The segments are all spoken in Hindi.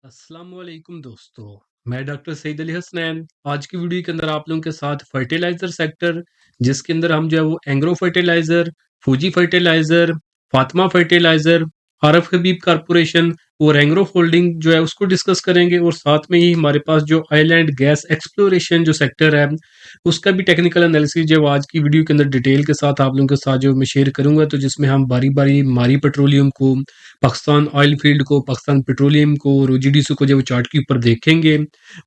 अस्सलाम वालेकुम दोस्तों। मैं डॉक्टर सईद अली हसनैन। आज की वीडियो के अंदर आप लोगों के साथ फर्टिलाइज़र सेक्टर, जिसके अंदर हम जो है वो Engro fertilizer, Fauji fertilizer, Fatima fertilizer, Arif Habib corporation और एंग्रो होल्डिंग जो है उसको डिस्कस करेंगे और साथ में ही हमारे पास जो ऑयल एंड गैस एक्सप्लोरेशन जो सेक्टर है, उसका भी टेक्निकल एनालिसिस जो आज की वीडियो के अंदर डिटेल के साथ आप लोगों के साथ जो मैं शेयर करूँगा, तो जिसमें हम बारी-बारी मारी पेट्रोलियम को, पाकिस्तान ऑयल फील्ड को, पाकिस्तान पेट्रोलियम को और ओजीडीसी को जब चार्ट के ऊपर देखेंगे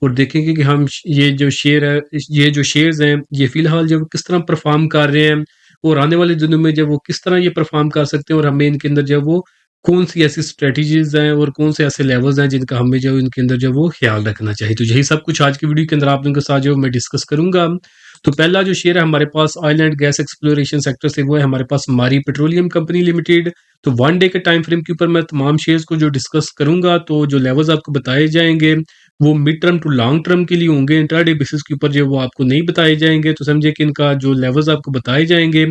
और देखेंगे कि हम ये जो शेयर है, ये जो शेयर्स हैं, ये फिलहाल जब किस तरह परफॉर्म कर रहे हैं और आने वाले दिनों में जब वो किस तरह ये परफॉर्म कर सकते हैं और हमें इनके अंदर जब वो कौन सी ऐसी स्ट्रेटजीज हैं और कौन से ऐसे लेवल्स हैं जिनका हमें जो इनके अंदर जो वो ख्याल रखना चाहिए। तो यही सब कुछ आज की वीडियो के अंदर आप लोगों के साथ जो मैं डिस्कस करूंगा। तो पहला जो शेयर है हमारे पास oil and gas exploration sector से, वो है हमारे पास मारी पेट्रोलियम कंपनी लिमिटेड। तो 1 डे के टाइम फ्रेम के ऊपर मैं तमाम शेयर्स को जो डिस्कस करूँगा, तो जो लेवल्स आपको बताए जाएँगे, वो mid term to long term के लिए होंगे। इंट्राडे बेसिस के ऊपर जो वो आपको नहीं बताए जाएँगे। तो समझिए कि इनका जो लेवल्स आपको बताए जाएँगे,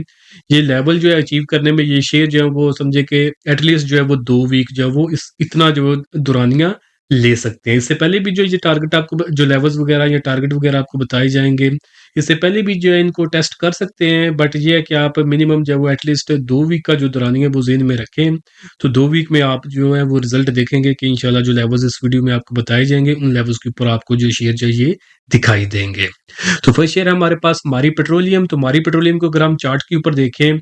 ये लेवल जो है अचीव करने में ये शेयर जो है वो समझिए कि एटलीस्ट जो है वो 2 वीक जो है वो इस इतना जो है दुरानियाँ ले सकते हैं। इससे पहले भी जो ये टारगेट आपको जो लेवल्स वगैरह या टारगेट वगैरह आपको बताए जाएँगे, इससे पहले भी जो है इनको टेस्ट कर सकते हैं, बट ये है कि आप मिनिमम जो है वो एटलीस्ट 2 वीक का जो दौरानिया है वो ज़हन में रखें। तो 2 वीक में आप जो है वो रिज़ल्ट देखेंगे कि इंशाल्लाह जो लेवल्स इस वीडियो में आपको बताए जाएँगे, उन लेवल्स के ऊपर आपको जो शेयर जो है ये दिखाई देंगे। तो फर्स्ट शेयर है हमारे पास मारी पेट्रोलियम। तो मारी पेट्रोलियम को अगर हम चार्ट के ऊपर देखें,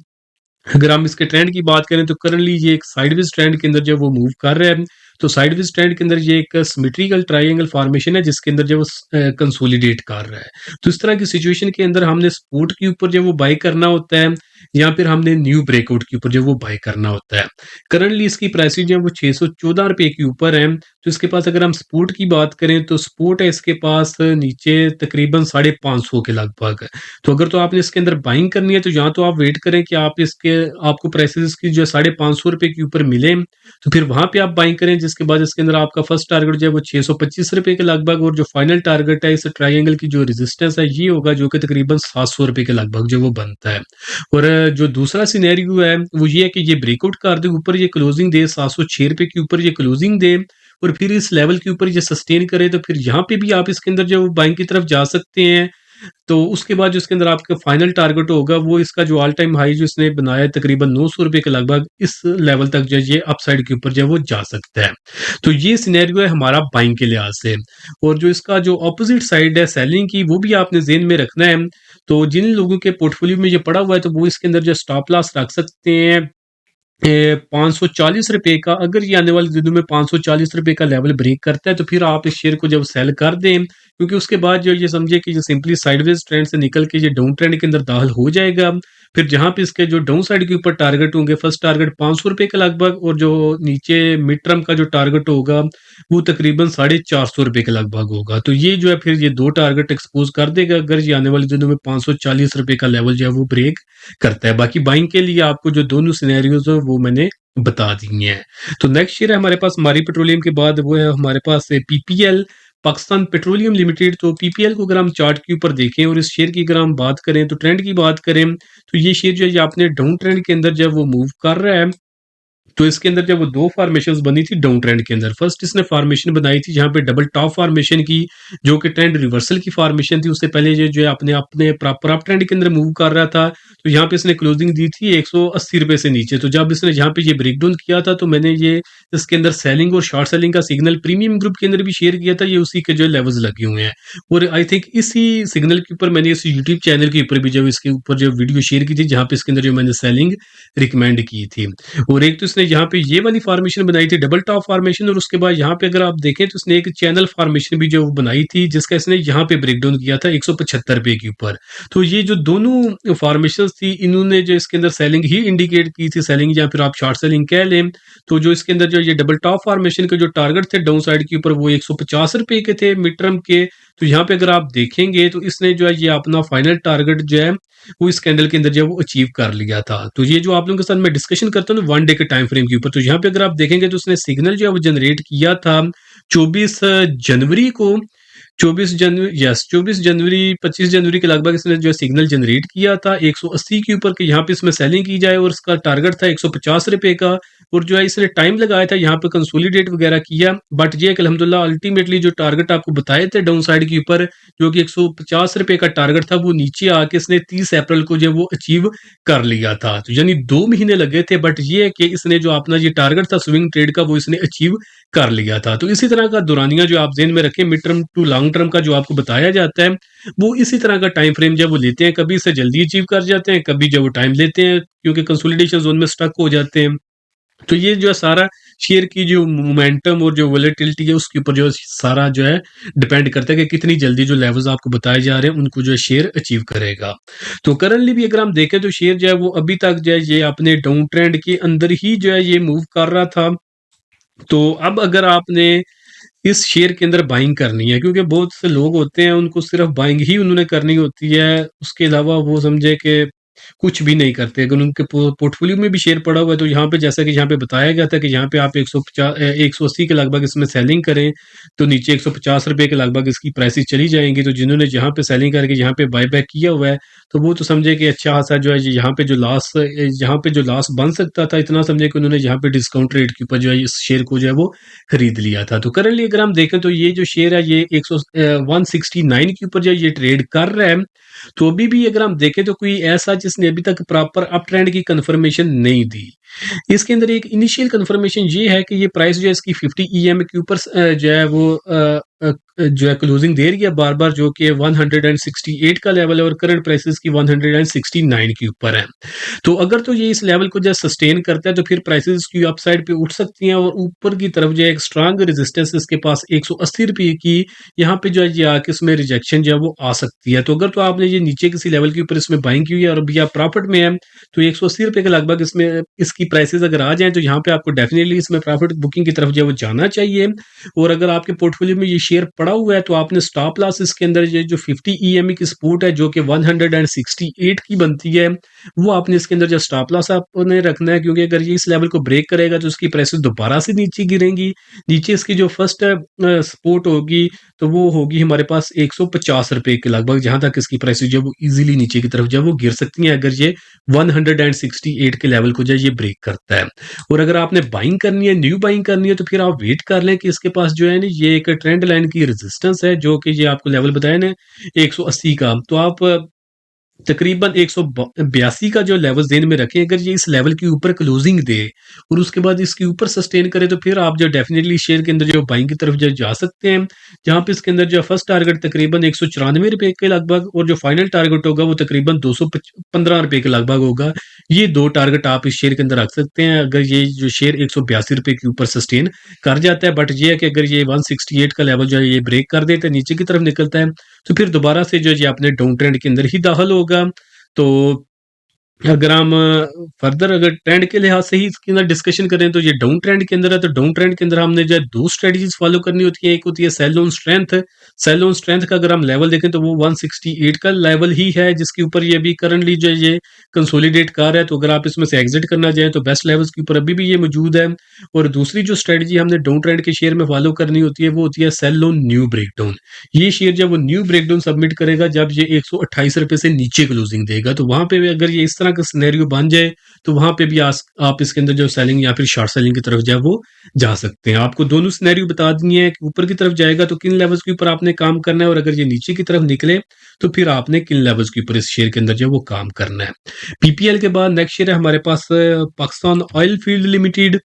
अगर हम इसके ट्रेंड की बात करें, तो करंटली ये एक साइडवेज ट्रेंड के अंदर जो वो मूव कर रहा है। तो साइडवेज ट्रेंड के अंदर ये एक सिमेट्रिकल ट्रायंगल फॉर्मेशन है जिसके अंदर जो वो कंसोलिडेट कर रहा है। तो इस तरह की सिचुएशन के अंदर हमने सपोर्ट के ऊपर जो वो बाय करना होता है या फिर हमने न्यू ब्रेकआउट के ऊपर जो वो बाय करना होता है। करंटली इसकी प्राइस जो है वो 614 रुपए के ऊपर है। तो इसके पास अगर हम सपोर्ट की बात करें, तो सपोर्ट है इसके पास नीचे तकरीबन 550 के लगभग। तो अगर तो आपने इसके अंदर बाइंग करनी है, तो या तो आप वेट करें कि आपको प्राइसेस इसकी जो है 550 रुपए के ऊपर मिले, तो फिर वहां पे आप बाइंग करें, जिसके बाद इसके अंदर आपका फर्स्ट टारगेट जो है वो 625 रुपए के लगभग और जो फाइनल टारगेट है इस ट्रायंगल की जो रेजिस्टेंस है ये होगा जो कि तकरीबन 700 रुपए के लगभग जो वो बनता है। और जो दूसरा सिनेरियो है वो ये है कि ये ब्रेकआउट कर दे, ऊपर ये क्लोजिंग दे 706 रुपए के ऊपर ये क्लोजिंग दे और फिर इस लेवल के ऊपर ये सस्टेन करे, तो फिर यहाँ पे भी आप इसके अंदर जो बाइंग की तरफ जा सकते हैं। तो उसके बाद जो इसके अंदर आपका फाइनल टारगेट होगा, वो इसका जो ऑल टाइम हाई जो इसने बनाया है तकरीबन 900 रुपए के लगभग, इस लेवल तक जो है ये अपसाइड के ऊपर जो है वो जा सकता है। तो ये सिनेरियो है हमारा बाइंग के लिहाज से। और जो इसका जो ऑपोजिट साइड है सेलिंग की, वो भी आपने ज़हन में रखना है। तो जिन लोगों के पोर्टफोलियो में ये पड़ा हुआ है, तो वो इसके अंदर जो स्टॉप लॉस रख सकते हैं 540 रुपए का। अगर ये आने वाले दिनों में 540 रुपए का लेवल ब्रेक करता है, तो फिर आप इस शेयर को जब सेल कर दें, क्योंकि उसके बाद जो ये समझिए कि ये सिंपली साइडवेज ट्रेंड से निकल के ये डाउन ट्रेंड के अंदर दाखिल हो जाएगा। फिर जहाँ पे इसके जो डाउन साइड के ऊपर टारगेट होंगे, फर्स्ट टारगेट 500 रुपए के लगभग और जो नीचे मिड टर्म का जो टारगेट होगा, वो तकरीबन 450 रुपए के लगभग होगा। तो ये जो है फिर ये 2 टारगेट एक्सपोज़ कर देगा अगर ये आने वाले दिनों में 540 रुपए का लेवल जो है वो ब्रेक करता है। बाकी बाइंग के लिए आपको जो दोनों सिनेरियोज़ हैं वो मैंने बता दिए हैं। तो नेक्स्ट शेयर है हमारे पास मारी पेट्रोलियम के बाद, वो है हमारे पास पीपीएल, पाकिस्तान पेट्रोलियम लिमिटेड। तो पीपीएल को अगर हम चार्ट के ऊपर देखें और इस शेयर की अगर हम बात करें, तो ट्रेंड की बात करें, तो ये शेयर जो है ये आपने डाउन ट्रेंड के अंदर जो है वो मूव कर रहा है। तो इसके अंदर जब वो 2 फ़ॉर्मेशंस बनी थी डाउन ट्रेंड के अंदर। फर्स्ट इसने फ़ॉर्मेशन बनाई थी जहाँ पे डबल टॉप फ़ॉर्मेशन की, जो कि ट्रेंड रिवर्सल की फ़ॉर्मेशन थी। उससे पहले ये जो है अपने अपने प्रॉपर अप ट्रेंड के अंदर मूव कर रहा था। तो यहाँ पे इसने क्लोजिंग दी थी ₹180 से नीचे। तो जब इसने यहाँ पे ये ब्रेकडाउन किया था, तो मैंने ये इसके अंदर सेलिंग और शॉर्ट सेलिंग का सिग्नल प्रीमियम ग्रुप के अंदर भी शेयर किया था। ये उसी के जो लेवल्स लगे हुए हैं और आई थिंक इसी सिग्नल के ऊपर मैंने इस यूट्यूब चैनल के ऊपर भी जब इसके ऊपर जो वीडियो शेयर की थी, जहाँ पे इसके अंदर जो मैंने सेलिंग रिकमेंड की थी। और एक तो इसने यहाँ पे ये वाली फॉर्मेशन बनाई थी डबल टॉप फॉर्मेशन, और उसके बाद यहाँ पे अगर आप देखें तो इसने एक चैनल फॉर्मेशन भी जो बनाई थी, जिसका इसने यहाँ पे ब्रेकडाउन किया था 175 रुपए के ऊपर। तो ये जो दोनों फॉर्मेशन थी, इन्होंने जो इसके अंदर सेलिंग ही इंडिकेट की थी, सेलिंग या फिर आप शॉर्ट सेलिंग कह लें। तो जो इसके अंदर जो ये डबल टॉप फॉर्मेशन के जो टारगेट थे डाउन साइड के ऊपर, वो 150 रुपए के थे मिड टर्म के। तो यहाँ पे अगर आप देखेंगे, तो इसने जो है ये अपना फाइनल टारगेट जो है वो इस कैंडल के अंदर जो है वो अचीव कर लिया था। तो ये जो आप लोगों के साथ मैं डिस्कशन करता हूँ ना 1 डे के टाइम फ्रेम के ऊपर, तो यहाँ पे अगर आप देखेंगे तो उसने सिग्नल जो है वो जनरेट किया था 24 जनवरी को। 24 जनवरी 25 जनवरी के लगभग इसने जो है सिग्नल जनरेट किया था 180 के ऊपर, कि यहाँ पे इसमें सेलिंग की जाए, और इसका टारगेट था 150 रुपए का। और जो है इसने टाइम लगाया था यहाँ पे कंसोलिडेट वगैरह किया, बट ये कि अल्हम्दुलिल्लाह अल्टीमेटली जो टारगेट आपको बताए थे डाउन साइड के ऊपर, जो कि 150 रुपए का टारगेट था, वो नीचे आके इसने 30 अप्रैल को जो वो अचीव कर लिया था। तो यानी 2 महीने लगे थे, बट ये है कि इसने जो अपना ये टारगेट था स्विंग ट्रेड का, वो इसने अचीव कर लिया था। तो इसी तरह का दुरानिया जो आप ज़हन में रखें, mid term to long term का जो आपको बताया जाता है, वो इसी तरह का टाइम फ्रेम जब वो लेते हैं, कभी इसे जल्दी अचीव कर जाते हैं, कभी जब वो टाइम लेते हैं क्योंकि कंसोलिडेशन जोन में स्टक हो जाते हैं। तो ये जो है सारा शेयर की जो मोमेंटम और जो वोलेटिलिटी है उसके ऊपर जो है सारा जो है डिपेंड करता है कि कितनी जल्दी जो लेवल्स आपको बताए जा रहे हैं उनको जो है शेयर अचीव करेगा। तो करंटली भी अगर हम देखें तो शेयर जो है वो अभी तक जो है ये अपने डाउन ट्रेंड के अंदर ही जो है ये मूव कर रहा था। तो अब अगर आपने इस शेयर के अंदर बाइंग करनी है, क्योंकि बहुत से लोग होते हैं उनको सिर्फ बाइंग ही उन्होंने करनी होती है, उसके अलावा वो समझे कि कुछ भी नहीं करते। अगर उनके पोर्टफोलियो में भी शेयर पड़ा हुआ है तो यहाँ पे जैसा कि यहाँ पे बताया गया था कि यहाँ पे आप 180 के लगभग इसमें सेलिंग करें तो नीचे 150 रुपए के लगभग इसकी प्राइसेस चली जाएंगी। तो जिन्होंने यहाँ पे सेलिंग करके यहाँ पे बाय बैक किया हुआ है तो वो तो समझे कि अच्छा खासा जो है यहाँ पे जो लॉस बन सकता था, इतना समझे कि उन्होंने यहाँ पे डिस्काउंट रेट के ऊपर जो है इस शेयर को जो है वो खरीद लिया था। तो करंटली अगर हम देखें तो ये जो शेयर है ये 169 के ऊपर जो है ये ट्रेड कर रहा है। तो अभी भी अगर हम देखें तो कोई ऐसा जिसने अभी तक प्रॉपर अप ट्रेंड की कंफर्मेशन नहीं दी। इसके अंदर एक इनिशियल कंफर्मेशन ये है कि ये प्राइस जो है इसकी 50 ईएमए के ऊपर जो है वो जो है क्लोजिंग दे रही है बार बार, जो कि 168 का लेवल है और करंट प्राइसेस की 169 के ऊपर है। तो अगर तो ये इस लेवल को जो सस्टेन करता है तो फिर प्राइसेस की अपसाइड पे उठ सकती हैं और ऊपर की तरफ जो है एक स्ट्रांग रेजिस्टेंस इसके पास 180 रुपये की यहाँ पे जो है ये आके इसमें रिजेक्शन जो है वो आ सकती है। तो अगर तो आपने ये नीचे किसी लेवल के ऊपर इसमें बाइंग की हुई है और अभी आप प्रॉफिट में है तो 180 रुपये के लगभग इसमें इसकी प्राइसेस अगर आ जाएं तो यहाँ पे आपको डेफिनेटली इसमें प्रॉफिट बुकिंग की तरफ जो है वो जाना चाहिए। और अगर आपके पोर्टफोलियो में ये शेयर पड़ा हुआ है तो आपने स्टॉप लॉस इसके अंदर ये जो 50 ईएमए की सपोर्ट है जो कि 168 की बनती है, वो आपने इसके अंदर जो स्टॉप लॉस आपने रखना है, क्योंकि अगर ये इस लेवल को ब्रेक करेगा तो इसकी प्राइसेस दोबारा से नीचे गिरेंगी। नीचे इसकी जो फर्स्ट सपोर्ट होगी तो वो होगी हमारे पास 150 रुपए के लगभग, जहां तक इसकी प्राइसेस जो है वो इजीली नीचे की तरफ जो है वो गिर सकती हैं अगर ये 168 के लेवल को जो है ये ब्रेक करता है। और अगर आपने बाइंग करनी है, न्यू बाइंग करनी है, तो फिर आप वेट कर लें कि इसके पास जो है ना ये एक ट्रेंड लाइन की रेजिस्टेंस है जो कि ये आपको लेवल बताया ना 180 का। तो आप तकरीबन 182 का जो लेवल ज़हन में रखें, अगर ये इस लेवल के ऊपर क्लोजिंग दे और उसके बाद इसके ऊपर सस्टेन करे तो फिर आप जो डेफिनेटली शेयर के अंदर जो बाइंग की तरफ जो जा सकते हैं, जहाँ पे इसके अंदर जो फर्स्ट टारगेट तकरीबन 194 रुपए के लगभग और जो फाइनल टारगेट होगा वो तकरीबन 215 रुपए के लगभग होगा। ये 2 टारगेट आप इस शेयर के अंदर रख सकते हैं अगर ये जो शेयर 182 रुपए के ऊपर सस्टेन कर जाता है। बट ये है कि अगर ये 168 का लेवल जो है ये ब्रेक कर देता है, नीचे की तरफ निकलता है, तो फिर दोबारा से जो है ये अपने डाउन ट्रेंड के अंदर ही दाखिल होगा। तो अगर हम फर्दर अगर ट्रेंड के लिहाज से ही इसके अंदर डिस्कशन करें तो ये डाउन ट्रेंड के अंदर है, तो डाउन ट्रेंड के अंदर हमने जो है 2 स्ट्रेटजीज फॉलो करनी होती है। एक होती है sell on strength. Sell on strength का अगर हम लेवल देखें तो वो 168 का लेवल ही है जिसके ऊपर ये अभी करंटली जो है ये कंसोलिडेट कर रहा है। तो अगर आप इसमें से एग्जिट करना चाहें तो बेस्ट लेवल्स के ऊपर अभी भी ये मौजूद है। और दूसरी जो स्ट्रेटजी हमने डाउन ट्रेंड के शेयर में फॉलो करनी होती है वो होती है सेल ऑन न्यू ब्रेकडाउन। ये शेयर जब वो न्यू ब्रेकडाउन सबमिट करेगा जब ये 128 रुपए से नीचे क्लोजिंग देगा, तो वहां पे भी अगर ये इस तरह का सिनेरियो बन जाए तो वहां पे भी आप इसके अंदर जो सेलिंग या फिर शॉर्ट सेलिंग की तरफ जो है वो जा सकते हैं। आपको दोनों सिनेरियो बता दिए हैं कि ऊपर की तरफ जाएगा तो किन लेवल्स के ऊपर आपने काम करना है और अगर ये नीचे की तरफ निकले तो फिर आपने किन लेवल्स के ऊपर इस शेयर के अंदर जो है वो काम करना है। पीपीएल के बाद नेक्स्ट शेयर है हमारे पास पाकिस्तान ऑयल फील्ड लिमिटेड।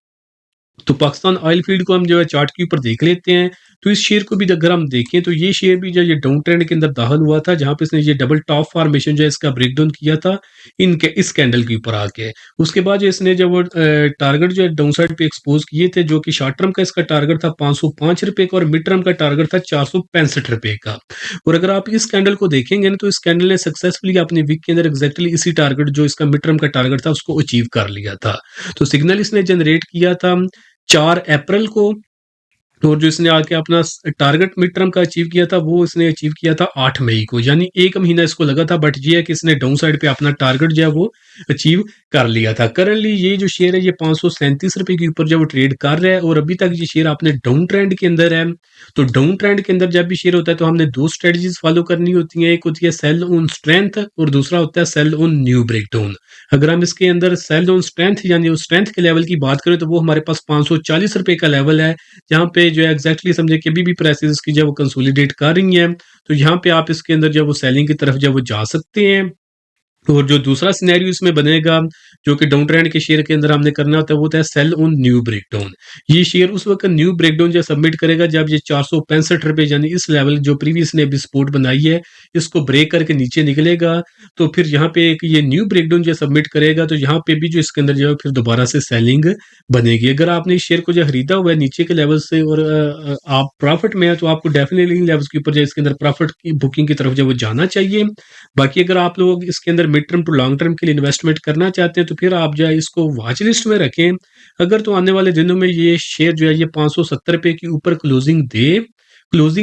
तो पाकिस्तान ऑयल फील्ड को हम जो है चार्ट के ऊपर देख लेते हैं। तो इस शेयर को भी अगर हम देखें तो ये शेयर भी जो ये डाउन ट्रेंड के अंदर दाखिल हुआ था, जहां पे इसने ये डबल टॉप फॉर्मेशन जो है इसका ब्रेकडाउन किया था इनके इस कैंडल के ऊपर आके। उसके बाद जो इसने जब वो टारगेट जो है डाउन साइड पे एक्सपोज किए थे, जो कि शॉर्ट टर्म का इसका टारगेट था 505 रुपए का और मिड टर्म का टारगेट था 465 रुपए का। और अगर आप इस कैंडल को देखेंगे ना तो इस कैंडल ने सक्सेसफुली अपने वीक के अंदर एग्जैक्टली इसी टारगेट जो इसका मिड टर्म का टारगेट था उसको अचीव कर लिया था। तो सिग्नल इसने जनरेट किया था 4 अप्रैल को और जो इसने आके अपना टारगेट मिड टर्म का अचीव किया था, वो इसने अचीव किया था 8 मई को, यानी 1 महीना इसको लगा था, बट ये है कि इसने डाउन साइड पे अपना टारगेट जो है वो अचीव कर लिया था। करंटली ये जो शेयर है ये ₹537 के ऊपर जो वो ट्रेड कर रहा है, और अभी तक ये शेयर अपने डाउन ट्रेंड के अंदर है। तो डाउन ट्रेंड के अंदर जब भी शेयर होता है तो हमने 2 स्ट्रेटजीज फॉलो करनी होती हैं, एक होती है सेल ऑन स्ट्रेंथ और दूसरा होता है सेल ऑन न्यू ब्रेकडाउन। अगर हम इसके अंदर सेल ऑन स्ट्रेंथ यानी उस स्ट्रेंथ के लेवल की बात करें तो वो हमारे पास ₹540 का लेवल है, जहाँ पे जो है एग्जैक्टली समझे कि अभी भी प्राइसेस इसकी जो है वो कंसोलिडेट कर रही हैं। तो यहाँ पे आप इसके अंदर जो है वो सेलिंग की तरफ जो है वो जा सकते हैं। और जो दूसरा सिनेरियो इसमें बनेगा, जो कि डाउन ट्रेंड के शेयर के अंदर हमने करना होता है, वो होता है सेल ऑन न्यू ब्रेकडाउन। ये शेयर उस वक्त न्यू ब्रेकडाउन जो सबमिट करेगा जब ये ₹465 यानी इस लेवल जो प्रीवियस ने अभी सपोर्ट बनाई है, इसको ब्रेक करके नीचे निकलेगा। तो फिर यहाँ पे एक ये न्यू ब्रेकडाउन जो सबमिट करेगा, तो यहाँ पे भी जो इसके अंदर जो है फिर दोबारा से सेलिंग बनेगी। अगर आपने इस शेयर को जो खरीदा हुआ है नीचे के लेवल से और आप प्रॉफिट में है, तो आपको डेफिनेटली इन लेवल्स के ऊपर जो है इसके अंदर प्रॉफिट की बुकिंग की तरफ जो है वो जाना चाहिए। बाकी अगर आप लोग इसके अंदर mid term to long term के लिए इन्वेस्टमेंट करना चाहते हैं, तो फिर आप जो है इसको वॉच लिस्ट में रखें। अगर तो आने वाले दिनों में ये शेयर जो है ये ₹570 के ऊपर क्लोजिंग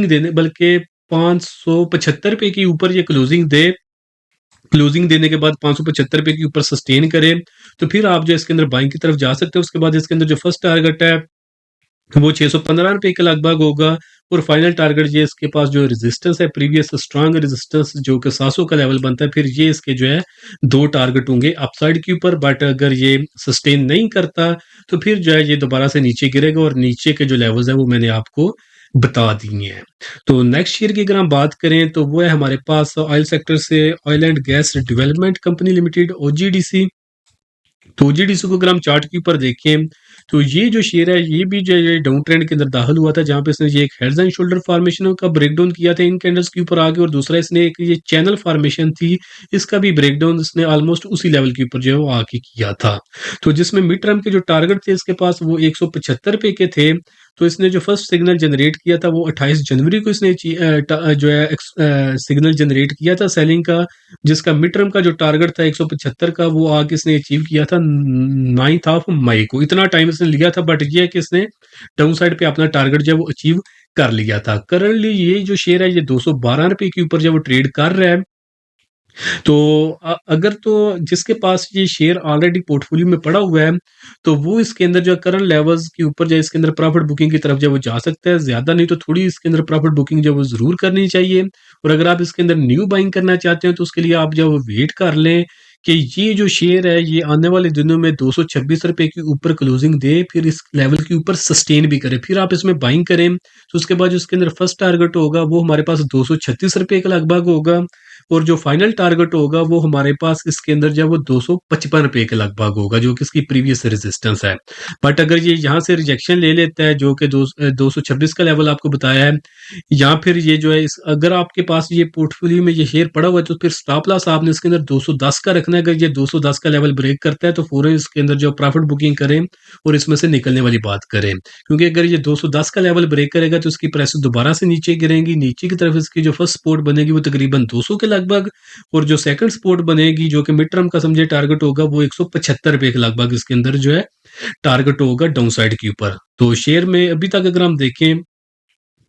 देने बल्कि ₹575 के ऊपर ये क्लोजिंग देने के बाद ₹575 के ऊपर सस्टेन करे, तो फिर आप जो है इसके अंदर बाइंग की तरफ जा सकते हैं। उसके बाद इसके अंदर जो फर्स्ट टारगेट है वो ₹615 के लगभग होगा, और फाइनल टारगेट ये इसके पास जो रेजिस्टेंस है प्रीवियस स्ट्रांग रेजिस्टेंस जो कि 700 का लेवल बनता है, फिर ये इसके जो है 2 टारगेट होंगे अपसाइड के ऊपर। बट अगर ये सस्टेन नहीं करता तो फिर जो है ये दोबारा से नीचे गिरेगा, और नीचे के जो लेवल्स हैं वो मैंने आपको बता दिए हैं। तो नेक्स्ट शेयर की अगर हम बात करें तो वो है हमारे पास ऑयल सेक्टर से oil and gas development company limited, OGDC. तो ओजीडीसी को अगर हम चार्ट के ऊपर देखें तो ये जो शेयर है ये भी जो है ये डाउन ट्रेंड के अंदर दाखिल हुआ था, जहाँ पे इसने ये एक हेड्स एंड शोल्डर फॉर्मेशन का ब्रेकडाउन किया था इन कैंडल्स के ऊपर आगे, और दूसरा इसने एक ये चैनल फॉर्मेशन थी, इसका भी ब्रेकडाउन इसने ऑलमोस्ट उसी लेवल के ऊपर जो है वो आके किया था। तो जिसमें मिड टर्म के जो टारगेट थे इसके पास वो ₹175 के थे। तो इसने जो फर्स्ट सिग्नल जनरेट किया था वो 28 जनवरी को इसने जो है सिग्नल जनरेट किया था सेलिंग का, जिसका मिड टर्म का जो टारगेट था 175 का वो आगे इसने अचीव किया था 9th ऑफ मई को। इतना टाइम इसने लिया था, बट ये है कि इसने डाउन साइड पे अपना टारगेट जो है वो अचीव कर लिया था। करंटली ये जो शेयर है ये ₹212 के ऊपर जो वो ट्रेड कर रहा है। तो अगर तो जिसके पास ये शेयर ऑलरेडी पोर्टफोलियो में पड़ा हुआ है, तो वो इसके अंदर जो करंट लेवल्स के ऊपर जो है इसके अंदर प्रॉफिट बुकिंग की तरफ जो है वो जा सकता है। ज़्यादा नहीं तो थोड़ी इसके अंदर प्रॉफिट बुकिंग जो है वो ज़रूर करनी चाहिए। और अगर आप इसके अंदर न्यू बाइंग करना चाहते हो तो उसके लिए आप जो है वो वेट कर लें कि ये जो शेयर है ये आने वाले दिनों में ₹226 के ऊपर क्लोजिंग दे, फिर इस लेवल के ऊपर सस्टेन भी करे, फिर आप इसमें बाइंग करें। तो उसके बाद जो इसके अंदर फर्स्ट टारगेट होगा वो हमारे पास ₹236 के लगभग होगा, और जो फाइनल टारगेट होगा वो हमारे पास इसके अंदर जो है वो ₹255 के लगभग होगा, जो कि इसकी प्रीवियस रेजिस्टेंस है। बट अगर ये यहाँ से रिजेक्शन ले लेता है, जो कि 226 का लेवल आपको बताया है, या फिर ये जो है अगर आपके पास ये पोर्टफोलियो में ये शेयर पड़ा हुआ है, तो फिर स्टॉप लॉस आपने इसके अंदर 210 का रखना है। अगर ये 210 का लेवल ब्रेक करता है तो फौरन इसके अंदर जो प्रॉफिट बुकिंग करें और इसमें से निकलने वाली बात करें, क्योंकि अगर ये 210 का लेवल ब्रेक करेगा तो इसकी प्राइस दोबारा से नीचे गिरेंगी। नीचे की तरफ इसकी जो फर्स्ट सपोर्ट बनेगी वो तकरीबन 200 के लगभग, और जो सेकंड सपोर्ट बनेगी जो कि मिड टर्म का समझे टारगेट होगा वो ₹175 के लगभग इसके अंदर जो है टारगेट होगा डाउन साइड के ऊपर। तो शेयर में अभी तक अगर हम देखें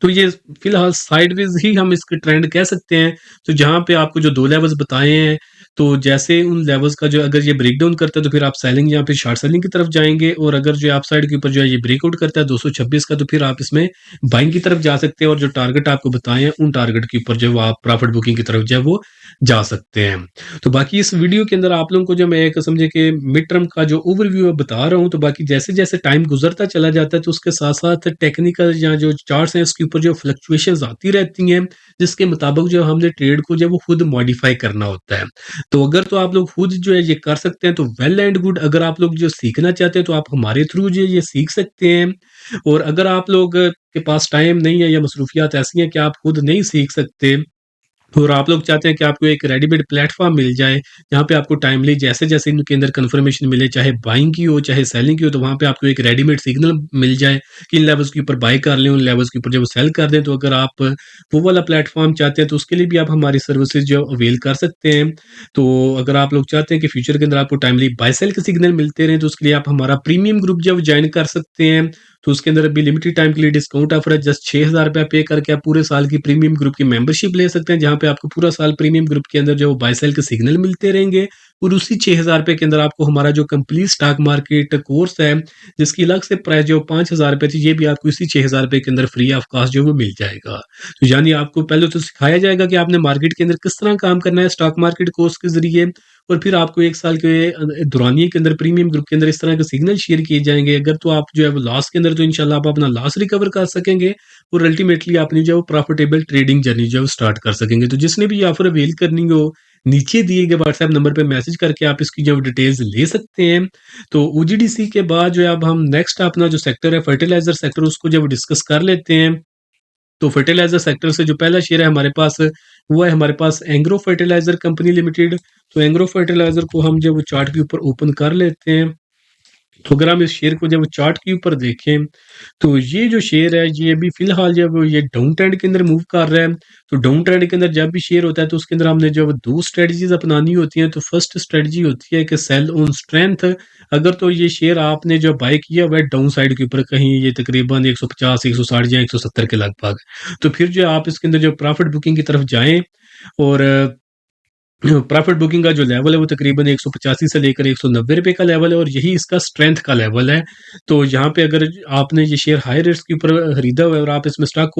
तो ये फिलहाल साइडवेज ही हम इसके ट्रेंड कह सकते हैं। तो जहाँ पे आपको जो 2 लेवल्स बताए हैं, तो जैसे उन लेवल्स का जो अगर ये ब्रेकडाउन करता है तो फिर आप सेलिंग या फिर शॉर्ट सेलिंग की तरफ जाएँगे, और अगर जो आप साइड के ऊपर जो है ये ब्रेकआउट करता है 226 का, तो फिर आप इसमें बाइंग की तरफ जा सकते हैं, और जो टारगेट आपको बताए हैं उन टारगेट के ऊपर जो है वो आप प्रॉफिट बुकिंग की तरफ जो है वो जा सकते हैं। तो बाकी इस वीडियो के अंदर आप लोगों को जो मैं एक समझे कि मिड टर्म का जो ओवरव्यू बता रहा हूँ, तो बाकी जैसे-जैसे टाइम गुज़रता चला जाता है तो उसके साथ-साथ टेक्निकल या जो चार्ट्स हैं उसके ऊपर जो फ्लक्चुएशंस आती रहती हैं, जिसके मुताबिक जो हमने ट्रेड को जो है वो खुद मॉडिफाई करना होता है। तो अगर तो आप लोग खुद जो है ये कर सकते हैं तो वेल एंड गुड, अगर आप लोग जो सीखना चाहते हैं तो आप हमारे थ्रू जो है ये सीख सकते हैं। और अगर आप लोग के पास टाइम नहीं है या मसरूफियात ऐसी हैं कि आप खुद नहीं सीख सकते, और आप लोग चाहते हैं कि आपको एक रेडीमेड प्लेटफ़ॉर्म मिल जाए, जहाँ पे आपको टाइमली जैसे-जैसे इनके अंदर कन्फर्मेशन मिले, चाहे बाइंग की हो, चाहे सेलिंग की हो, तो वहाँ पे आपको एक रेडीमेड सिग्नल मिल जाए कि इन लेवल्स के ऊपर बाय कर लें, उन लेवल्स के ऊपर जब वो सेल कर दें। तो अगर आप वो वाला प्लेटफ़ॉर्म चाहते हैं, तो उसके लिए भी आप हमारी सर्विसेज़ जो अवेल कर सकते हैं। तो अगर आप लोग चाहते हैं कि फ्यूचर के अंदर आपको टाइमली बाय सेल के सिग्नल मिलते रहें, तो उसके लिए आप हमारा प्रीमियम ग्रुप जो है वो जॉइन कर सकते हैं। तो उसके अंदर अभी लिमिटेड टाइम के लिए डिस्काउंट ऑफर है। जस्ट ₹6000 पे करके आप पूरे साल की प्रीमियम ग्रुप की मेंबरशिप ले सकते हैं, जहाँ पे आपको पूरा साल प्रीमियम ग्रुप के अंदर जो बाय सेल के सिग्नल मिलते रहेंगे और उसी ₹6000 के अंदर आपको हमारा जो कंप्लीट स्टॉक मार्केट कोर्स है, जिसकी अलग से प्राइस जो ₹5000 थी, ये भी आपको इसी ₹6000 के अंदर फ्री ऑफ कॉस्ट जो है वो मिल जाएगा। तो यानी आपको पहले तो सिखाया जाएगा कि आपने मार्केट के अंदर किस तरह काम करना है स्टॉक मार्केट कोर्स के ज़रिए, और फिर आपको 1 साल के दौरानिए के अंदर प्रीमियम ग्रुप के अंदर इस तरह के सिग्नल शेयर किए जाएँगे। अगर तो आप जो है वो लॉस के अंदर, तो इंशाल्लाह आप अपना लॉस रिकवर कर सकेंगे और अल्टीमेटली अपनी जो है वो प्रॉफिटेबल ट्रेडिंग जर्नी जो है वो स्टार्ट कर सकेंगे। तो जिसने भी ये ऑफर अवेल करनी हो, नीचे दिए गए व्हाट्सएप नंबर पे मैसेज करके आप इसकी जो डिटेल्स ले सकते हैं। तो ओजीडीसी के बाद जो है अब हम नेक्स्ट अपना जो सेक्टर है फर्टिलाइज़र सेक्टर, उसको जब डिस्कस कर लेते हैं। तो फर्टिलाइज़र सेक्टर से जो पहला शेयर है हमारे पास, वो है हमारे पास एंग्रो फर्टिलाइज़र कंपनी लिमिटेड। तो एंग्रो फर्टिलाइज़र को हम जब चार्ट के ऊपर ओपन कर लेते हैं, तो अगर हम इस शेयर को जब चार्ट के ऊपर देखें, तो ये जो शेयर है, ये अभी फ़िलहाल जब ये डाउन ट्रेंड के अंदर मूव कर रहा है। तो डाउन ट्रेंड के अंदर जब भी शेयर होता है, तो उसके अंदर हमने जब 2 स्ट्रैटेजीज़ अपनानी होती हैं। तो फर्स्ट स्ट्रैटेजी होती है कि सेल ऑन स्ट्रेंथ। अगर तो ये शेयर आपने जो बाय किया हुआ है डाउन साइड के ऊपर, कहीं ये तकरीबन 150, 160 या 170 के लगभग, तो फिर जो आप इसके अंदर जो प्रॉफिट बुकिंग की तरफ जाएँ और प्रॉफिट बुकिंग का जो लेवल है वो तकरीबन 185 से लेकर ₹190 का लेवल है और यही इसका स्ट्रेंथ का लेवल है। तो यहाँ पे अगर आपने ये शेयर हाई रेट्स के ऊपर खरीदा हुआ है और आप इसमें स्टक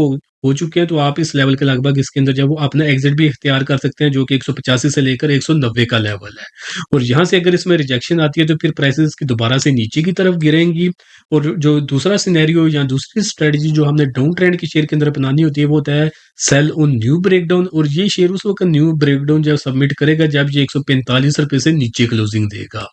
हो चुके हैं, तो आप इस लेवल के लगभग इसके अंदर जो है वो अपना एग्ज़िट भी इख्तियार कर सकते हैं, जो कि 185 से लेकर 190 का लेवल है। और यहाँ से अगर इसमें रिजेक्शन आती है, तो फिर प्राइसेज़ इसकी दोबारा से नीचे की तरफ गिरेंगी। और जो दूसरा सिनेरियो या दूसरी स्ट्रैटेजी जो हमने डाउन ट्रेंड के शेयर के अंदर अपनानी होती है, वो होता है सेल ऑन न्यू ब्रेकडाउन। और ये शेयर उस वक्त न्यू ब्रेकडाउन जब सबमिट करेगा जब ये ₹145 से नीचे क्लोजिंग देगा।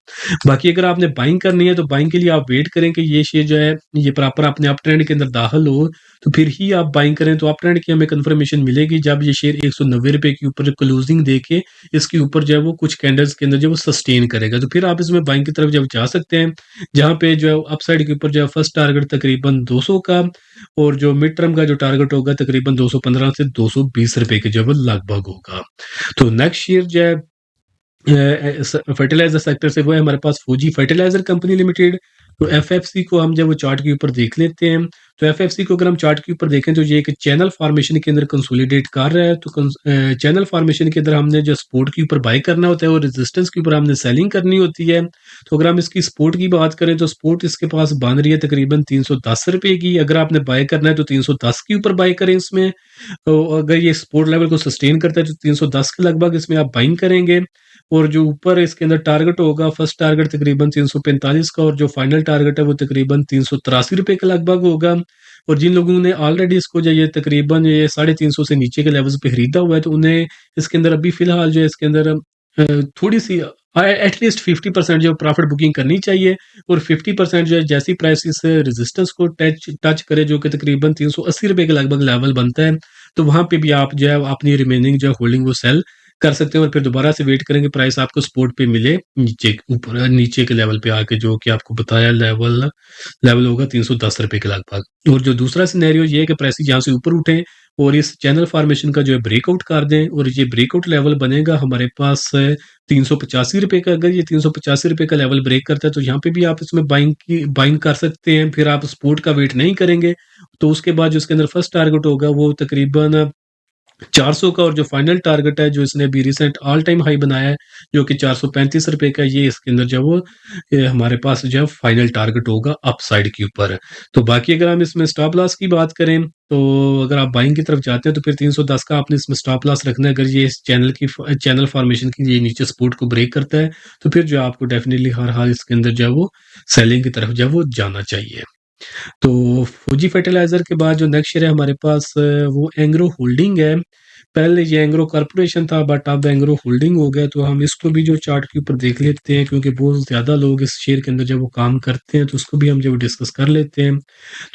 बाकी अगर आपने बाइंग करनी है, तो बाइंग के लिए आप वेट करें कि ये शेयर जो है ये प्रॉपर अपने अप ट्रेंड के अंदर दाखिल हो, तो फिर ही आप बाइंग करें। तो अप ट्रेंड की हमें कंफर्मेशन मिलेगी जब ये शेयर ₹190 के ऊपर क्लोजिंग देके इसके ऊपर जो है वो कुछ कैंडल्स के अंदर जो है वो सस्टेन करेगा, तो फिर आप इसमें बाइंग की तरफ जब जा सकते हैं, जहाँ पे जो है अपसाइड के ऊपर जो है फर्स्ट टारगेट तकरीबन 200 का और जो मिड टर्म का जो टारगेट होगा तकरीबन 215 से ₹220 के जो है वो लगभग होगा। तो नेक्स्ट शेयर जो है फर्टिलाइज़र सेक्टर से, वो है हमारे पास फौजी फर्टिलाइज़र कंपनी लिमिटेड। तो एफएफसी को हम जब वो चार्ट के ऊपर देख लेते हैं, तो एफएफसी को अगर हम चार्ट के ऊपर देखें, तो ये एक चैनल फॉर्मेशन के अंदर कंसोलिडेट कर रहा है। तो चैनल फॉर्मेशन के अंदर हमने जो सपोर्ट के ऊपर बाय करना होता है और रेजिस्टेंस के ऊपर हमने सेलिंग करनी होती है। तो अगर हम इसकी सपोर्ट की बात करें, तो सपोर्ट इसके पास बन रही है तकरीबन ₹310 की। अगर आपने बाय करना है तो 310 के ऊपर बाय करें इसमें। तो अगर ये सपोर्ट लेवल को सस्टेन करता है, तो 310 के लगभग इसमें आप बाइंग करेंगे। और जो ऊपर इसके अंदर टारगेट होगा, फर्स्ट टारगेट तकरीबन 345 का और जो फाइनल टारगेट है वो तकरीबन ₹383 के लगभग होगा। और जिन लोगों ने ऑलरेडी इसको जो ये तकरीबन ये 350 से नीचे के लेवल्स पे खरीदा हुआ है, तो उन्हें इसके अंदर अभी फ़िलहाल जो है इसके अंदर थोड़ी-सी एटलीस्ट 50% जो प्रॉफिट बुकिंग करनी चाहिए। और 50% जो है जैसी प्राइस इस रेजिस्टेंस को टच टच करे, जो कि तकरीबन ₹380 के लगभग लेवल बनता है, तो वहाँ पे भी आप जो है अपनी रिमेनिंग जो होल्डिंग वो सेल कर सकते हैं और फिर दोबारा से वेट करेंगे प्राइस आपको सपोर्ट पे मिले नीचे ऊपर नीचे के लेवल पे आके, जो कि आपको बताया लेवल लेवल होगा ₹310 के लगभग। और जो दूसरा सिनेरियो ये है कि प्राइसेस यहाँ से ऊपर उठें और इस चैनल फॉर्मेशन का जो है ब्रेकआउट कर दें, और ये ब्रेकआउट लेवल बनेगा हमारे पास ₹385 का। अगर ये ₹385 का लेवल ब्रेक करता है, तो यहाँ पे भी आप इसमें बाइंग कर सकते हैं। फिर आप सपोर्ट का वेट नहीं करेंगे, तो उसके बाद जो इसके अंदर फर्स्ट टारगेट होगा वो तकरीबन 400 का और जो फाइनल टारगेट है जो इसने अभी रिसेंट ऑल टाइम हाई बनाया है, जो कि ₹435 का, ये इसके अंदर जो है वो हमारे पास जो है फाइनल टारगेट होगा अपसाइड के ऊपर। तो बाकी अगर हम इसमें स्टॉप लॉस की बात करें, तो अगर आप बाइंग की तरफ जाते हैं, तो फिर 310 का आपने इसमें स्टॉप लॉस रखना है। अगर ये इस चैनल फॉर्मेशन की ये नीचे सपोर्ट को ब्रेक करता है, तो फिर जो है आपको डेफिनिटली हर हाल इसके अंदर जो है वो सेलिंग की तरफ जो है वो जाना चाहिए। तो फौजी फर्टिलाइज़र के बाद जो नेक्स्ट शेयर है हमारे पास, वो एंग्रो होल्डिंग है। पहले ये एंग्रो कॉर्पोरेशन था, बट अब एंग्रो होल्डिंग हो गया। तो हम इसको भी जो चार्ट के ऊपर देख लेते हैं, क्योंकि बहुत ज़्यादा लोग इस शेयर के अंदर जब वो काम करते हैं, तो उसको भी हम जब डिस्कस कर लेते हैं।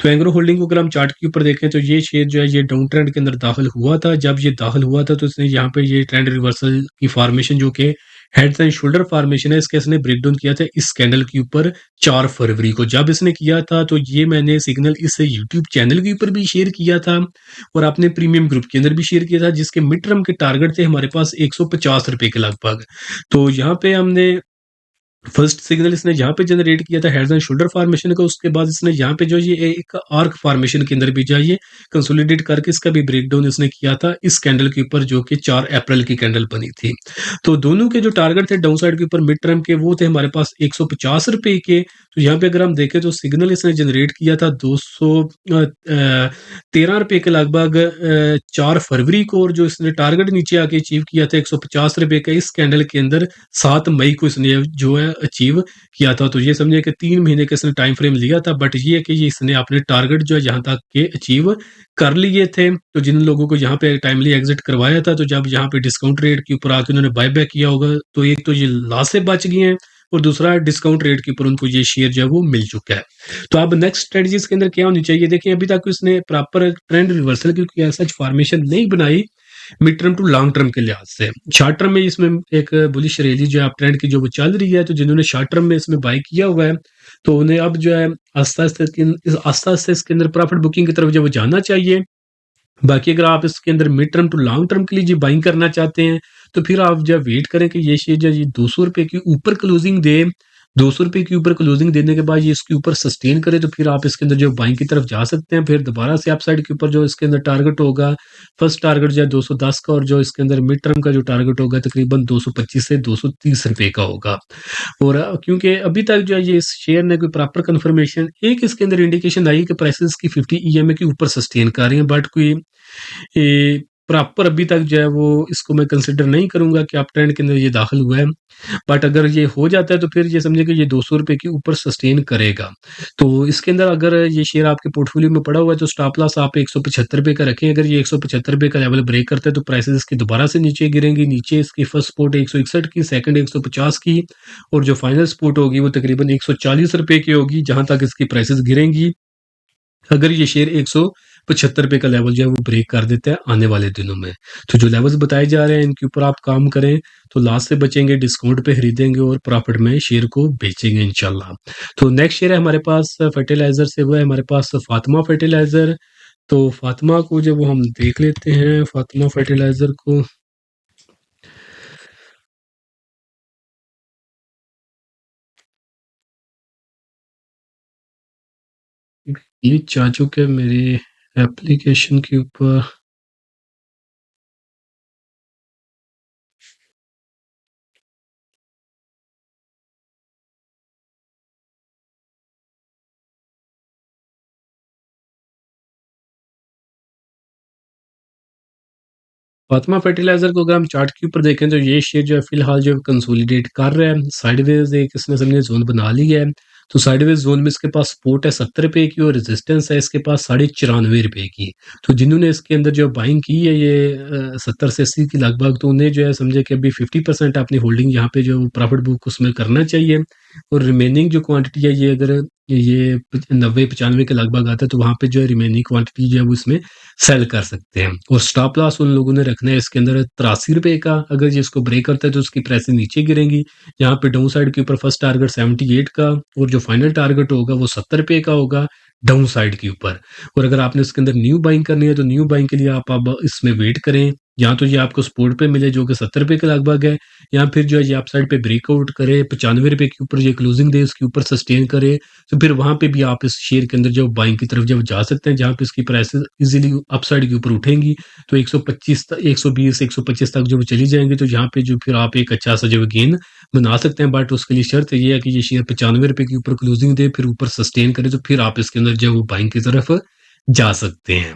तो एंग्रो होल्डिंग को अगर हम चार्ट के ऊपर देखें, तो ये शेयर जो है ये डाउन ट्रेंड के अंदर दाखिल हुआ था। जब ये दाखिल हुआ था, तो इसने यहाँ पे ये ट्रेंड रिवर्सल की फॉर्मेशन, जो कि हेड्स एंड शोल्डर फॉर्मेशन है, इसके इसने ब्रेक डाउन किया था इस कैंडल के ऊपर 4 फरवरी को। जब इसने किया था, तो ये मैंने सिग्नल इस यूट्यूब चैनल के ऊपर भी शेयर किया था और अपने प्रीमियम ग्रुप के अंदर भी शेयर किया था, जिसके मिड टर्म के टारगेट थे हमारे पास ₹150 के लगभग। तो यहाँ पे हमने फर्स्ट सिग्नल इसने यहाँ पे जनरेट किया था हेड एंड शोल्डर फॉर्मेशन का, उसके बाद इसने यहाँ पे जो ये एक आर्क फॉर्मेशन के अंदर भी जाइए कंसोलिडेट करके इसका भी ब्रेकडाउन इसने किया था इस कैंडल के ऊपर, जो कि 4 अप्रैल की कैंडल बनी थी। तो दोनों के जो टारगेट थे डाउन साइड के ऊपर मिड टर्म के, वो थे हमारे पास 150 रुपए के। तो यहाँ पे अगर हम देखें तो सिग्नल इसने जनरेट किया था 213 रुपए के लगभग 4 फरवरी को, और जो इसने टारगेट नीचे आके अचीव किया था 150 रुपए का इस कैंडल के अंदर 7 मई को इसने जो है अचीव किया था। तो ये समझे कि 3 महीने का इसने टाइम फ्रेम लिया था, बट ये है कि ये इसने अपने टारगेट जो है यहाँ तक के अचीव कर लिए थे। तो जिन लोगों को यहाँ पे टाइमली एग्जिट करवाया था, तो जब यहाँ पे डिस्काउंट रेट के ऊपर आके उन्होंने बाय बैक किया होगा, तो एक तो ये लॉस से बच गए हैं, और दूसरा डिस्काउंट रेट के ऊपर उनको ये शेयर जो है वो मिल चुका है। तो अब नेक्स्ट स्ट्रेटजीज के अंदर क्या होनी चाहिए, देखिए अभी तक इसने प्रॉपर ट्रेंड रिवर्सल की ऐसा फॉर्मेशन नहीं बनाई mid term to long term के लिहाज से। शॉर्ट टर्म में इसमें एक बुलिश रैली जो है अप ट्रेंड की जो वो चल रही है, तो जिन्होंने शॉर्ट टर्म में इसमें बाय किया हुआ है, तो उन्हें अब जो है आस्ता आस्ता इसके अंदर प्रॉफिट बुकिंग की तरफ जो वो जाना चाहिए। बाकी अगर आप इसके अंदर mid term to long term के लिए जी बाइंग करना चाहते हैं, तो फिर आप जब वेट करें कि ये शेयर जो है ये 200 रुपए के ऊपर क्लोजिंग दे, 200 रुपए के ऊपर क्लोजिंग देने के बाद ये इसके ऊपर सस्टेन करे, तो फिर आप इसके अंदर जो बाइंग की तरफ जा सकते हैं। फिर दोबारा से अपसाइड के ऊपर जो इसके अंदर टारगेट होगा, फर्स्ट टारगेट जो है 210 का, और जो इसके अंदर मिड टर्म का जो टारगेट होगा तकरीबन 225 से 230 रुपए का होगा। और क्योंकि अभी तक जो है ये इस शेयर ने कोई प्रॉपर कंफर्मेशन, एक इसके अंदर इंडिकेशन आई है कि प्राइसेस की 50 ईएमए के ऊपर सस्टेन कर रही हैं, बट कोई प्रॉपर अभी तक जो है वो इसको मैं कंसिडर नहीं करूंगा कि आप ट्रेंड के अंदर ये दाखिल हुआ है। बट अगर ये हो जाता है तो फिर ये समझे कि ये 200 रुपए के ऊपर सस्टेन करेगा। तो इसके अंदर अगर ये शेयर आपके पोर्टफोलियो में पड़ा हुआ है, तो स्टॉप लॉस आप 175 रुपए का रखें। अगर ये 175 रुपए का लेवल ब्रेक करता है, तो प्राइसेस इसकी दोबारा से नीचे गिरेंगी। नीचे इसकी फर्स्ट सपोर्ट 161 की, सेकंड 150 की, और जो फाइनल सपोर्ट होगी वो तकरीबन 140 रुपए की होगी, जहां तक इसकी प्राइसेस गिरेंगी अगर ये शेयर 175 रुपए का लेवल जो है वो ब्रेक कर देता है आने वाले दिनों में। तो जो लेवल्स बताए जा रहे हैं इनके ऊपर आप काम करें, तो लॉस से बचेंगे, डिस्काउंट पे खरीदेंगे और प्रॉफिट में शेयर को बेचेंगे इंशाल्लाह। तो नेक्स्ट शेयर है हमारे पास फर्टिलाइजर से, वो है हमारे पास फातिमा फर्टिलाइजर। तो फातिमा को जब वो हम देख लेते हैं, फातिमा फर्टिलाइजर को ग्लिच आ चुके हैं मेरी एप्लीकेशन के ऊपर। फातिमा फर्टिलाइजर को अगर हम चार्ट के ऊपर देखें, तो ये शेयर जो है फिलहाल जो कंसोलिडेट कर रहा है, साइडवेज एक इसने समझे जोन बना लिया है। तो साइडवेज जोन में इसके पास सपोर्ट है 70 रुपए की, और रेजिस्टेंस है इसके पास 94.5 रुपए की। तो जिन्होंने इसके अंदर जो बाइंग की है ये 70 से 80 की लगभग, तो उन्हें जो है समझे कि अभी 50% अपनी होल्डिंग यहाँ पे जो प्रॉफिट बुक उसमें करना चाहिए। और रिमेनिंग जो क्वांटिटी है ये अगर ये 90-95 के लगभग आता है, तो वहां पे जो है रिमेनिंग क्वांटिटी जो है वो इसमें सेल कर सकते हैं। और स्टॉप लॉस उन लोगों ने रखना है इसके अंदर 83 रुपए का। अगर ये इसको ब्रेक करता है तो उसकी प्राइसेस नीचे गिरेंगी। यहाँ पे डाउन साइड के ऊपर फर्स्ट टारगेट 78 का, और जो फाइनल टारगेट होगा वो 70 रुपए का होगा डाउन साइड के ऊपर। और अगर आपने इसके अंदर न्यू बाइंग करनी है, तो न्यू बाइंग के लिए आप अब इसमें वेट करें, या तो ये आपको सपोर्ट पे मिले जो कि 70 रुपए के लगभग है, या फिर जो है ये आप साइड पे ब्रेकआउट करे 95 रुपए के ऊपर, ये क्लोजिंग दे इसके ऊपर सस्टेन करे, तो फिर वहां पे भी आप इस शेयर के अंदर जब बाइंग की तरफ जब जा सकते हैं, जहां पे इसकी प्राइसेस इजीली अपसाइड के ऊपर उठेंगी। तो 125 120 125 तक जो चली जाएंगी, तो यहाँ पे जो फिर आप एक अच्छा सा जो गेन बना सकते हैं। बट उसके लिए शर्त ये है कि ये शेयर 95 रुपए के ऊपर क्लोजिंग दे, फिर ऊपर सस्टेन करे, तो फिर आप इसके अंदर जो है वो बाइंग की तरफ जा सकते हैं।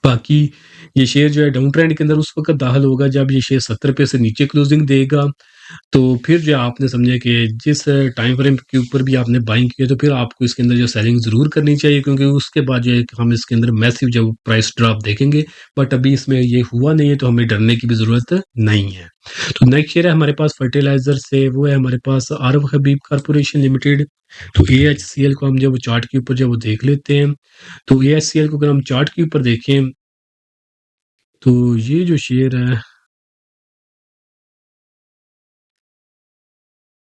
बाकी ये शेयर जो है डाउन ट्रेंड के अंदर उस वक्त दाखिल होगा जब ये शेयर 70 रुपए से नीचे क्लोजिंग देगा। तो फिर जो आपने समझा कि जिस टाइम फ्रेम के ऊपर भी आपने बाइंग किया, तो फिर आपको इसके अंदर जो सेलिंग ज़रूर करनी चाहिए, क्योंकि उसके बाद जो है कि हम इसके अंदर मैसिव जो प्राइस ड्रॉप देखेंगे। बट अभी इसमें ये हुआ नहीं है, तो हमें डरने की भी ज़रूरत नहीं है। तो नेक्स्ट शेयर है हमारे पास फर्टिलाइज़र से, वो है हमारे पास आरव हबीब कॉर्पोरेशन लिमिटेड। तो AHCL को हम जब चार्ट के ऊपर जब वो देख लेते हैं, तो AHCL को अगर हम चार्ट के ऊपर देखें, तो ये जो शेयर है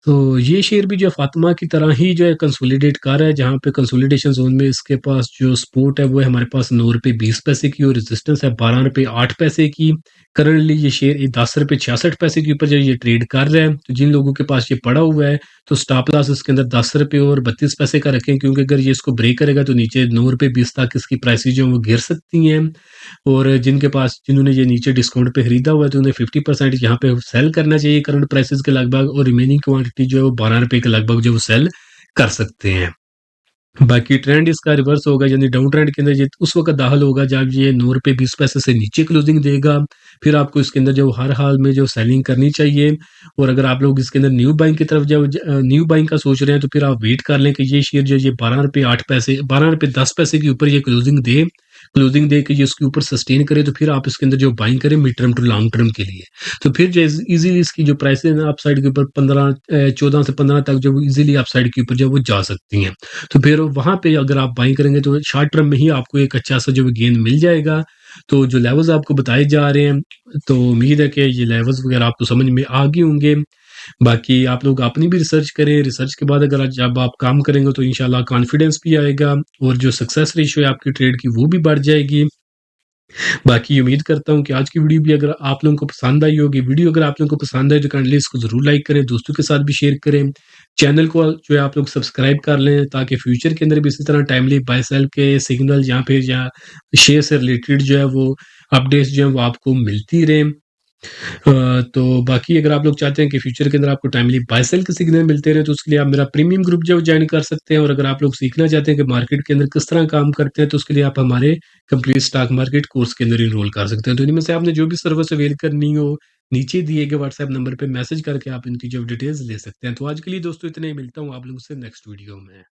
तो ये शेयर भी जो है फ़ातिमा की तरह ही जो है कंसोलिडेट कर रहा है, जहाँ पे कंसोलिडेशन ज़ोन में इसके पास जो सपोर्ट है वो है हमारे पास ₹9.20 की और रेजिस्टेंस है ₹12.08 की। करंटली ये शेयर ₹10.66 के ऊपर जो ये ट्रेड कर रहा है। तो जिन लोगों के पास ये पड़ा हुआ है तो स्टॉप लॉस इसके अंदर ₹10.32 का रखें, क्योंकि अगर ये इसको ब्रेक करेगा तो नीचे ₹9.20 तक इसकी प्राइसेज़ जो है वो गिर सकती हैं। और जिन्होंने ये नीचे डिस्काउंट पे खरीदा हुआ है तो उन्हें 50% यहाँ पे सेल करना चाहिए करंट प्राइसेस के लगभग, और रिमेनिंग क्वांटिटी जो है वो ₹12 के लगभग जो वो सेल कर सकते हैं। बाकी ट्रेंड इसका रिवर्स होगा, यानी डाउन ट्रेंड के अंदर ये उस वक़्त दाखिल होगा जब ये ₹9.20 से नीचे क्लोजिंग देगा। फिर आपको इसके अंदर जो हर हाल में जो सेलिंग करनी चाहिए। और अगर आप लोग इसके अंदर न्यू बाइंग की तरफ न्यू बाइंग का सोच रहे हैं तो फिर आप वेट कर लें कि ये शेयर जो है ये ₹12.10 के ऊपर ये क्लोजिंग दे के ये उसके ऊपर सस्टेन करे, तो फिर आप इसके अंदर जो बाइंग करें mid term to long term के लिए। तो फिर जो इज़िली इसकी जो प्राइसेज़ है अपसाइड के ऊपर 14 से 15 तक जो इज़िली अपसाइड के ऊपर जो है वो जा सकती हैं। तो फिर वहाँ पे अगर आप बाइंग करेंगे तो शॉर्ट टर्म में ही आपको एक अच्छा-सा जो है गेन मिल जाएगा। तो जो लेवल्स आपको बताए जा रहे हैं, तो उम्मीद है कि ये लेवल्स वगैरह आपको समझ में आ गए होंगे। बाकी आप लोग अपनी भी रिसर्च करें, रिसर्च के बाद अगर जब आप काम करेंगे तो इंशाल्लाह कॉन्फिडेंस भी आएगा और जो सक्सेस रेशियो है आपकी ट्रेड की वो भी बढ़ जाएगी। बाकी उम्मीद करता हूँ कि आज की वीडियो भी अगर आप लोगों को पसंद आई होगी, वीडियो अगर आप लोगों को पसंद आए तो काइंडली इसको ज़रूर लाइक करें, दोस्तों के साथ भी शेयर करें। चैनल को जो है आप लोग सब्सक्राइब कर लें ताकि फ्यूचर के अंदर भी इसी तरह टाइमली बाय सेल के सिग्नल या शेयर से रिलेटेड जो है वो अपडेट्स जो है वो आपको मिलती रहें। तो बाकी अगर आप लोग चाहते हैं कि फ्यूचर के अंदर आपको टाइमली बाय सेल के सिग्नल मिलते रहे तो उसके लिए आप मेरा प्रीमियम ग्रुप जो है ज्वाइन कर सकते हैं। और अगर आप लोग सीखना चाहते हैं कि मार्केट के अंदर किस तरह काम करते हैं तो उसके लिए आप हमारे कंप्लीट स्टॉक मार्केट कोर्स के अंदर इनरोल कर सकते हैं। तो इनमें से आपने जो भी सर्विस अवेल करनी हो, नीचे दिए गए व्हाट्सएप नंबर पे मैसेज करके आप इनकी जो डिटेल्स ले सकते हैं। तो आज के लिए दोस्तों इतना ही, मिलता हूँ आप लोगों से नेक्स्ट वीडियो में।